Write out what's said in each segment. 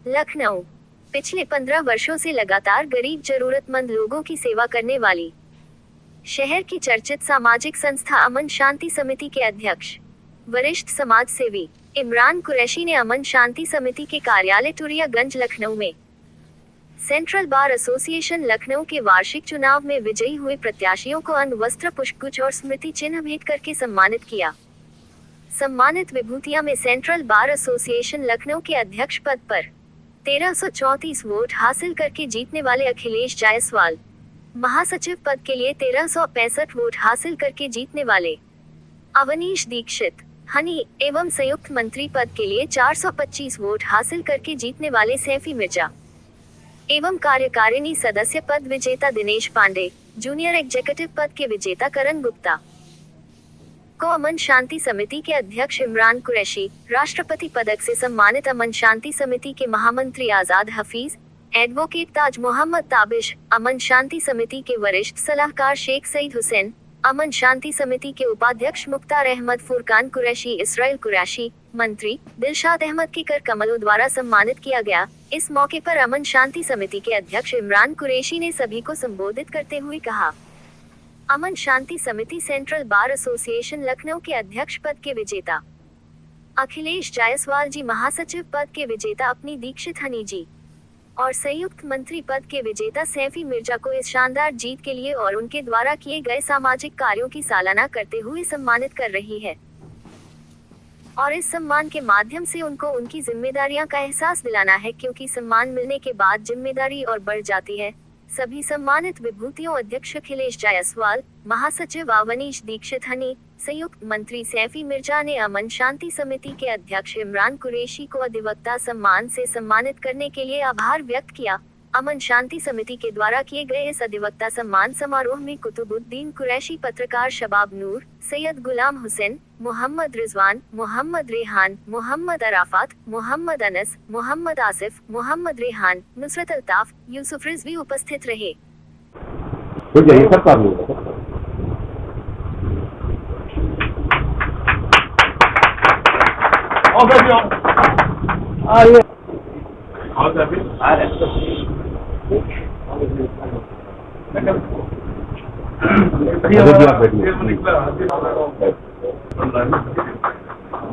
लखनऊ पिछले 15 वर्षों से लगातार गरीब जरूरतमंद लोगों की सेवा करने वाली शहर की चर्चित सामाजिक संस्था अमन शांति समिति के अध्यक्ष वरिष्ठ समाज सेवी इमरान कुरैशी ने अमन शांति समिति के कार्यालय टुरियागंज लखनऊ में सेंट्रल बार एसोसिएशन लखनऊ के वार्षिक चुनाव में विजयी हुए प्रत्याशियों को अन्न वस्त्र पुष्पगुच्छ और स्मृति चिन्ह भेंट करके सम्मानित किया। सम्मानित विभूतियां में सेंट्रल बार एसोसिएशन लखनऊ के अध्यक्ष पद पर 1334 वोट हासिल करके जीतने वाले अखिलेश जायसवाल, महासचिव पद के लिए 1365 वोट हासिल करके जीतने वाले अवनीश दीक्षित, हनी एवं संयुक्त मंत्री पद के लिए 425 वोट हासिल करके जीतने वाले सैफी मिर्जा एवं कार्यकारिणी सदस्य पद विजेता दिनेश पांडे, जूनियर एग्जीक्यूटिव पद के विजेता करण गुप्ता को अमन शांति समिति के अध्यक्ष इमरान कुरैशी, राष्ट्रपति पदक से सम्मानित अमन शांति समिति के महामंत्री आजाद हफीज, एडवोकेट ताज मोहम्मद ताबिश, अमन शांति समिति के वरिष्ठ सलाहकार शेख सईद हुसैन, अमन शांति समिति के उपाध्यक्ष मुख्तार अहमद फुरकान कुरैशी, इसराइल कुरैशी, मंत्री दिलशाद अहमद किकर कमलों द्वारा सम्मानित किया गया। इस मौके पर अमन शांति समिति के अध्यक्ष इमरान कुरैशी ने सभी को संबोधित करते हुए कहा, अमन शांति समिति सेंट्रल बार एसोसिएशन लखनऊ के अध्यक्ष पद के विजेता अखिलेश जायसवाल जी, महासचिव पद के विजेता अपनी दीक्षित हनी जी और संयुक्त मंत्री पद के विजेता सैफी मिर्जा को इस शानदार जीत के लिए और उनके द्वारा किए गए सामाजिक कार्यों की सराहना करते हुए सम्मानित कर रही है और इस सम्मान के माध्यम से उनको उनकी जिम्मेदारियां का एहसास दिलाना है, क्योंकि सम्मान मिलने के बाद जिम्मेदारी और बढ़ जाती है। सभी सम्मानित विभूतियों अध्यक्ष अखिलेश जायसवाल, महासचिव अवनीश दीक्षित, हनी, संयुक्त मंत्री सैफी मिर्जा ने अमन शांति समिति के अध्यक्ष इमरान कुरैशी को अधिवक्ता सम्मान से सम्मानित करने के लिए आभार व्यक्त किया। अमन शांति समिति के द्वारा किए गए इस अधिवक्ता सम्मान समारोह में कुतुबुद्दीन कुरैशी, पत्रकार शबाब नूर, सैयद गुलाम हुसैन, मोहम्मद रिजवान, मोहम्मद रेहान, मोहम्मद अराफात, मोहम्मद अनस, मोहम्मद आसिफ, मोहम्मद रेहान, नुसरत अल्ताफ, यूसुफ रिजवी उपस्थित रहे।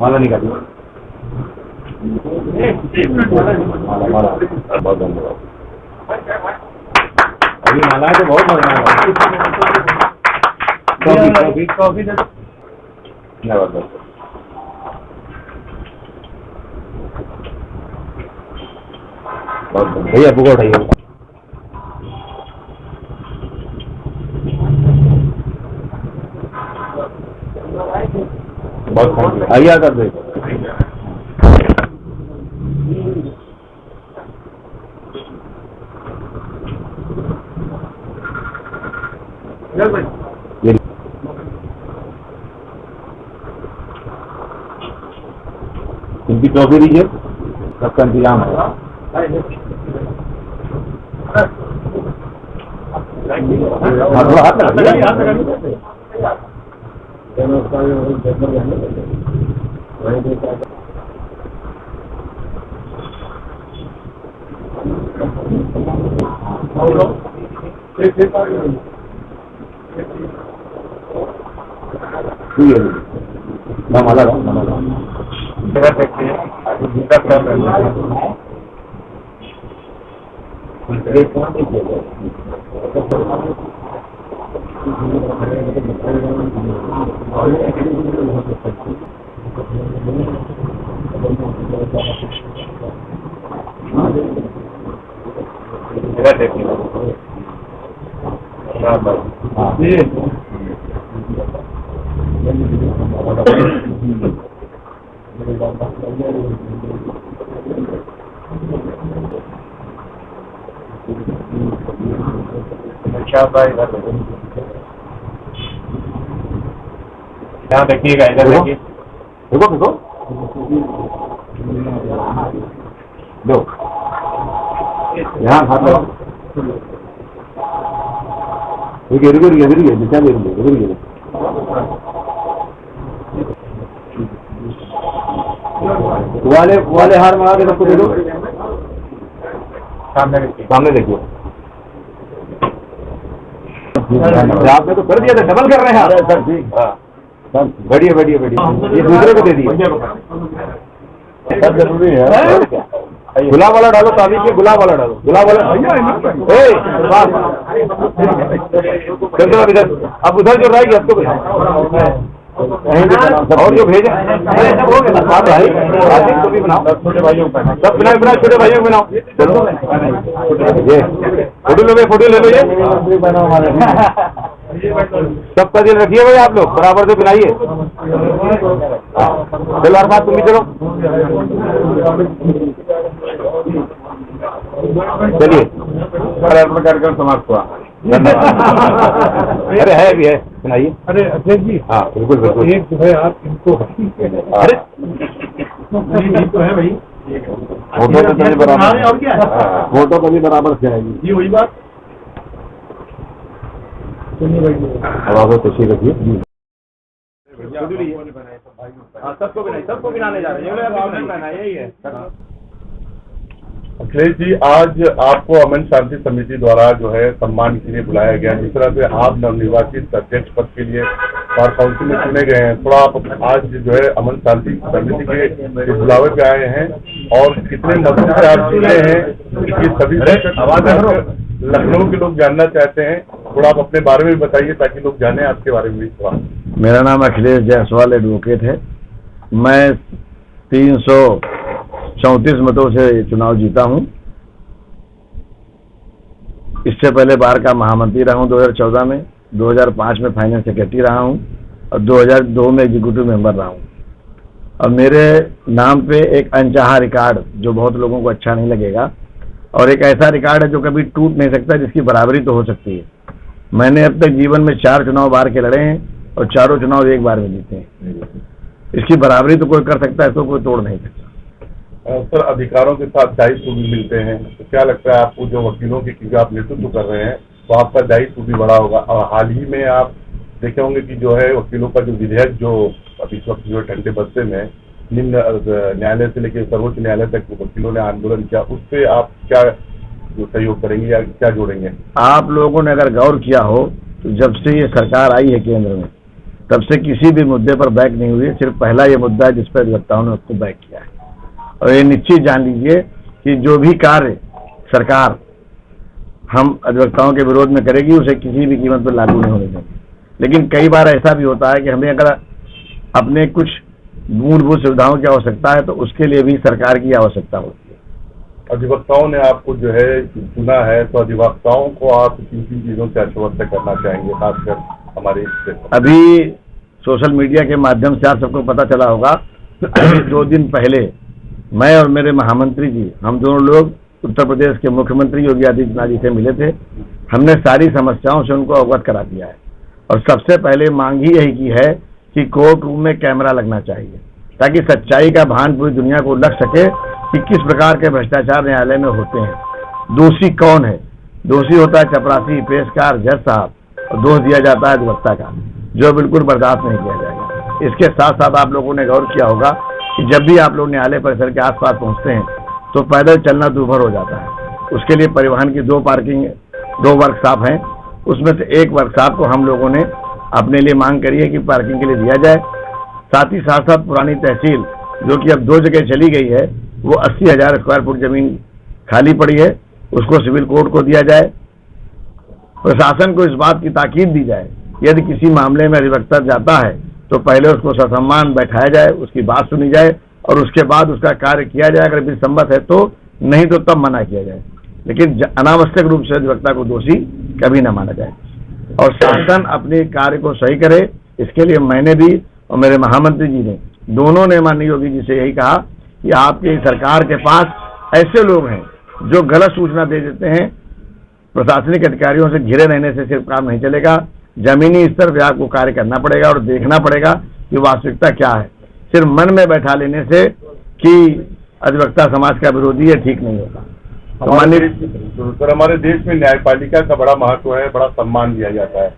माला निकाल माला बहुत धन्यवाद। अभी माला है तो बहुत कॉफी धन्यवाद। भैया बुक उठाइए। बहुत आइए कर दे। इनकी ट्रॉफी दीजिए, सबका इंतजाम है। यहाँ देखिएगा, इधर देखिए, देखो देखो दो यहाँ हाथ लगाओ। दिशा में वाले हार मारा के सबको दे दो। सामने देखिए। सामने देखिए, आपने तो कर दिया था, डबल कर रहे हैं आप। सर ठीक, हाँ बढ़िया बढ़िया बढ़िया, ये दूसरे को दे दिए। सर जरूरी है, गुलाब वाला डालो, ताबीज में गुलाब वाला डालो, गुलाब वाला। चलो इधर, अब उधर जो रहेगी अब तो और जो भेजा भाई तो भी बनाओ, छोटे भाइयों को सब बनाओ, छोटे भाइयों को बनाओ। ये फोटो ले लो ये सबका दिल रखिए भाई, आप लोग बराबर से बनाइए। चलो हर बात तुम भी चलो, चलिए कार्यक्रम समाप्त हुआ। अरे है भी है, सुनाइए। अरे अध्यक्ष जी, हाँ बिल्कुल बिल्कुल, एक जो है आप इनको अरे ये तो है भाई, फोटो तो कभी बराबर, और क्या है? फोटो कभी बराबर से आएगी। ये वही बात सुनिए भाई, अब आप खुशी रखिए। सबको बनाने जा रहे हैं, यही है। अखिलेश जी, आज आपको अमन शांति समिति द्वारा जो है सम्मान के लिए बुलाया गया। जिस तरह से आप नवनिर्वाचित अध्यक्ष पद के लिए बार काउंसिल में चुने गए हैं, थोड़ा आप आज जो है अमन शांति समिति के बुलावे पे आए हैं और कितने मदद से आप जुड़े हैं, ये सभी लखनऊ के लोग जानना चाहते हैं। थोड़ा आप अपने बारे में बताइए ताकि लोग जाने आपके बारे में भी थोड़ा। मेरा नाम अखिलेश जायसवाल एडवोकेट है। मैं 334 मतों से चुनाव जीता हूं। इससे पहले बार का महामंत्री रहा हूं 2014 में, 2005 में फाइनेंस सेक्रेटरी रहा हूं और 2002 में एग्जीक्यूटिव मेंबर रहा हूं। और मेरे नाम पे एक अनचाहा रिकॉर्ड जो बहुत लोगों को अच्छा नहीं लगेगा, और एक ऐसा रिकॉर्ड है जो कभी टूट नहीं सकता, जिसकी बराबरी तो हो सकती है। मैंने अब तक जीवन में 4 चुनाव बार के लड़े हैं और चारों चुनाव एक बार में जीते हैं। इसकी बराबरी तो कोई कर सकता है, इसको कोई तोड़ नहीं सकता। सर, अधिकारों के साथ दायित्व भी मिलते हैं, तो क्या लगता है आपको जो वकीलों के क्योंकि आप नेतृत्व कर रहे हैं तो आपका दायित्व भी बड़ा होगा। और हाल ही में आप देखे होंगे कि जो है वकीलों का जो विधेयक जो अभी इस वक्त जो है ठंडे बस्ते में निम्न न्यायालय से लेकर सर्वोच्च न्यायालय तक वकीलों ने आंदोलन किया, उस पर आप क्या जो सहयोग करेंगे या क्या जोड़ेंगे? आप लोगों ने अगर गौर किया हो तो जब से ये सरकार आई है केंद्र में, तब से किसी भी मुद्दे पर बैक नहीं हुई। सिर्फ पहला ये मुद्दा है जिस पर अधिवक्ताओं ने उसको बैक किया है। और ये निश्चित जान लीजिए कि जो भी कार्य सरकार हम अधिवक्ताओं के विरोध में करेगी उसे किसी भी कीमत पर लागू नहीं होने देंगे। लेकिन कई बार ऐसा भी होता है कि हमें अगर अपने कुछ मूलभूत सुविधाओं की आवश्यकता है तो उसके लिए भी सरकार की आवश्यकता होती है। अधिवक्ताओं ने आपको जो है चुना है, तो अधिवक्ताओं को आप किन किन चीजों से आश्वस्त करना चाहेंगे, खासकर हमारे अभी सोशल मीडिया के माध्यम से आप सबको पता चला होगा, 2 दिन पहले मैं और मेरे महामंत्री जी, हम दोनों लोग उत्तर प्रदेश के मुख्यमंत्री योगी आदित्यनाथ जी से मिले थे। हमने सारी समस्याओं से उनको अवगत करा दिया है और सबसे पहले मांग ही यही की है कि कोर्ट रूम में कैमरा लगना चाहिए, ताकि सच्चाई का भान पूरी दुनिया को लग सके कि किस प्रकार के भ्रष्टाचार न्यायालय में होते हैं। दोषी कौन है? दोषी होता है चपरासी, पेशकार, जज साहब, और दोष दिया जाता है अधिवक्ता का, जो बिल्कुल बर्दाश्त नहीं किया जाएगा। इसके साथ साथ आप लोगों ने गौर किया होगा कि जब भी आप लोग न्यायालय परिसर के आसपास पहुंचते हैं तो पैदल चलना दूभर हो जाता है। उसके लिए परिवहन की 2 वर्कशॉप हैं, उसमें से एक वर्कशॉप को हम लोगों ने अपने लिए मांग करी है कि पार्किंग के लिए दिया जाए। साथ ही साथ साथ पुरानी तहसील जो कि अब 2 जगह चली गई है, वो 80,000 स्क्वायर फुट जमीन खाली पड़ी है, उसको सिविल कोर्ट को दिया जाए। प्रशासन को इस बात की ताकीद दी जाए, यदि किसी मामले में अधिवक्ता जाता है तो पहले उसको ससम्मान बैठाया जाए, उसकी बात सुनी जाए और उसके बाद उसका कार्य किया जाए। अगर भी संभव है तो, नहीं तो तब मना किया जाए, लेकिन अनावश्यक रूप से अधिवक्ता को दोषी कभी न माना जाए। और शासन अपने कार्य को सही करे, इसके लिए मैंने भी और मेरे महामंत्री जी ने, दोनों ने माननीय योगी जी से यही कहा कि आपकी सरकार के पास ऐसे लोग हैं जो गलत सूचना दे देते हैं। प्रशासनिक अधिकारियों से घिरे रहने से सिर्फ काम नहीं चलेगा, जमीनी स्तर पर आपको कार्य करना पड़ेगा और देखना पड़ेगा कि वास्तविकता क्या है। सिर्फ मन में बैठा लेने से कि अधिवक्ता समाज का विरोधी है, ठीक नहीं होगा। हमारे देश में न्यायपालिका का बड़ा महत्व है, बड़ा सम्मान दिया जाता है।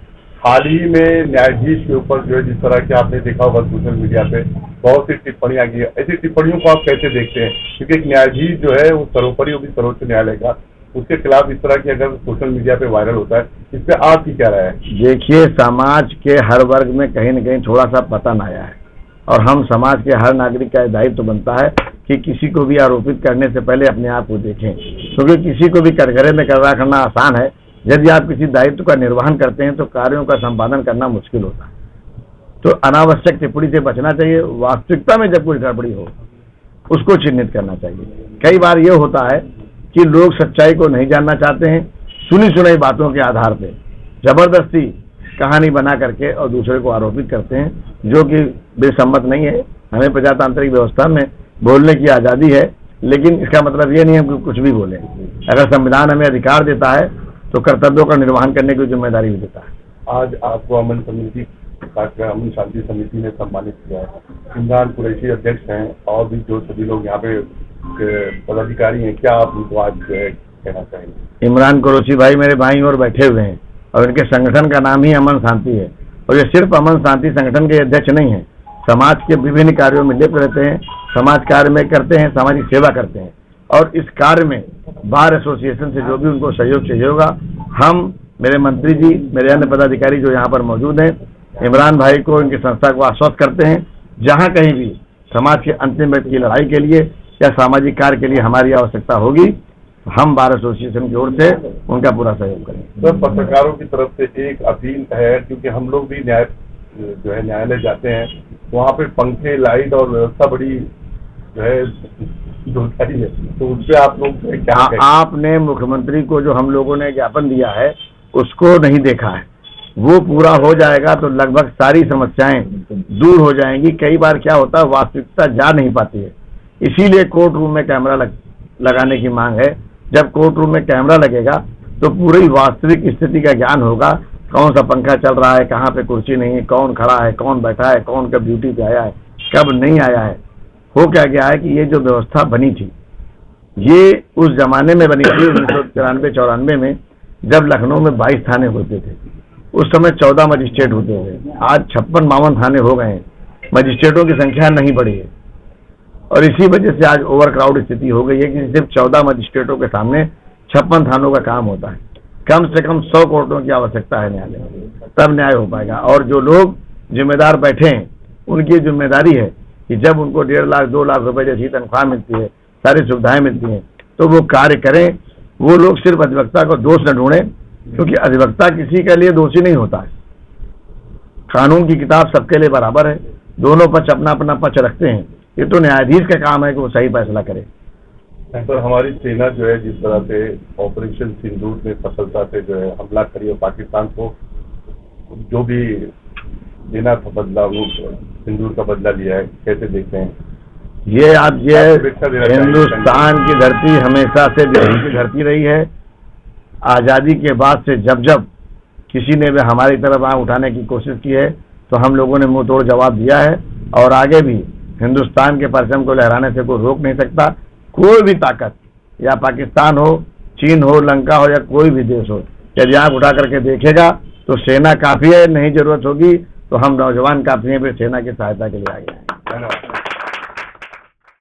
हाल ही में न्यायाधीश के ऊपर जो है जिस तरह की आपने देखा होगा सोशल मीडिया पे बहुत सी टिप्पणियां की, ऐसी टिप्पणियों को आप कैसे देखते हैं? क्योंकि एक न्यायाधीश जो है वो सर्वोपरि होगी सर्वोच्च न्यायालय का, उसके खिलाफ इस तरह की अगर सोशल मीडिया पे वायरल होता है, इस पे आपकी क्या राय है? देखिए, समाज के हर वर्ग में कहीं न कहीं थोड़ा सा पतन आया है और हम समाज के हर नागरिक का दायित्व बनता है कि किसी को भी आरोपित करने से पहले अपने आप को देखें, क्योंकि किसी को भी कटघरे में करना करना आसान है। यदि आप किसी दायित्व का निर्वहन करते हैं तो कार्यों का संपादन करना मुश्किल होता है। तो अनावश्यक टिप्पणी से बचना चाहिए। वास्तविकता में जब कोई गड़बड़ी हो उसको चिन्हित करना चाहिए। कई बार ये होता है कि लोग सच्चाई को नहीं जानना चाहते हैं, सुनी सुनाई बातों के आधार पे जबरदस्ती कहानी बना करके और दूसरे को आरोपित करते हैं, जो कि बेसम्मत नहीं है। हमें प्रजातांत्रिक व्यवस्था में बोलने की आज़ादी है, लेकिन इसका मतलब ये नहीं है कि कुछ भी बोलें। अगर संविधान हमें अधिकार देता है तो कर्तव्यों का निर्वहन करने की जिम्मेदारी भी देता है। आज आपको अमन शांति समिति ने सम्मानित किया है। इमरान कुरैशी अध्यक्ष हैं और भी जो सभी लोग यहाँ पे पदाधिकारी हैं, क्या आप उनको आज जो है कहना चाहेंगे? इमरान कुरैशी भाई मेरे भाई और बैठे हुए हैं और इनके संगठन का नाम ही अमन शांति है और ये सिर्फ अमन शांति संगठन के अध्यक्ष नहीं है, समाज के विभिन्न कार्यों में लिप्त रहते हैं, समाज कार्य में करते हैं, सामाजिक सेवा करते हैं और इस कार्य में बार एसोसिएशन से जो भी उनको सहयोग चाहिए होगा, हम, मेरे मंत्री जी, मेरे अन्य पदाधिकारी जो यहाँ पर मौजूद हैं, इमरान भाई को, इनकी संस्था को आश्वस्त करते हैं, जहाँ कहीं भी समाज के अंतिम व्यक्ति की लड़ाई के लिए या सामाजिक कार्य के लिए हमारी आवश्यकता होगी, हम बार एसोसिएशन की ओर से उनका पूरा सहयोग करेंगे। सर, पत्रकारों की तरफ से एक अपील है, क्योंकि हम लोग भी न्यायालय जाते हैं, वहाँ पे पंखे, लाइट और व्यवस्था बड़ी जो है दुर्घटना है, तो उस पर आप लोग क्या कहें? आपने मुख्यमंत्री को जो हम लोगों ने ज्ञापन दिया है उसको नहीं देखा है। वो पूरा हो जाएगा तो लगभग सारी समस्याएं दूर हो जाएंगी। कई बार क्या होता है, वास्तविकता जा नहीं पाती है, इसीलिए कोर्ट रूम में कैमरा लगाने की मांग है। जब कोर्ट रूम में कैमरा लगेगा तो पूरी वास्तविक स्थिति का ज्ञान होगा, कौन सा पंखा चल रहा है, कहाँ पे कुर्सी नहीं है, कौन खड़ा है, कौन बैठा है, कौन कब ड्यूटी पे आया है, कब नहीं आया है। हो क्या गया है कि ये जो व्यवस्था बनी थी ये उस जमाने में बनी थी 1993-94 में, जब लखनऊ में 22 थाने होते थे। उस समय 14 मजिस्ट्रेट होते थे। आज 56-52 थाने हो गए हैं, मजिस्ट्रेटों की संख्या नहीं बढ़ी है और इसी वजह से आज ओवर क्राउड स्थिति हो गई है कि सिर्फ 14 मजिस्ट्रेटों के सामने 56 थानों का काम होता है। कम से कम 100 कोर्टों की आवश्यकता है न्यायालय में, तब न्याय हो पाएगा। और जो लोग जिम्मेदार बैठे हैं उनकी जिम्मेदारी है कि जब उनको 1.5 लाख 2 लाख रुपए जैसी तनख्वाह मिलती है, सारी सुविधाएं मिलती हैं, तो वो कार्य करें। वो लोग सिर्फ अधिवक्ता को दोष न ढूंढें, क्योंकि अधिवक्ता किसी के लिए दोषी नहीं होता है। कानून की किताब सबके लिए बराबर है, दोनों पक्ष अपना अपना पक्ष रखते हैं। ये तो न्यायाधीश का काम है कि वो सही फैसला करे। सर, हमारी सेना जो है जिस तरह से ऑपरेशन सिंदूर में सफलता से जो है हमला करी और पाकिस्तान को जो भी देना था बदला, वो सिंदूर का बदला लिया है, कैसे देखते हैं? ये हिंदुस्तान की धरती हमेशा से विरोध की धरती रही है। आज़ादी के बाद से जब जब किसी ने भी हमारी तरफ आंख उठाने की कोशिश की है तो हम लोगों ने मुंह तोड़ जवाब दिया है और आगे भी हिंदुस्तान के परचम को लहराने से कोई रोक नहीं सकता। कोई भी ताकत, या पाकिस्तान हो, चीन हो, लंका हो या कोई भी देश हो, यदि आंख उठा करके देखेगा तो सेना काफ़ी है, नहीं जरूरत होगी तो हम नौजवान काफ़ी हैं, फिर सेना की सहायता के लिए आगे हैं। धन्यवाद।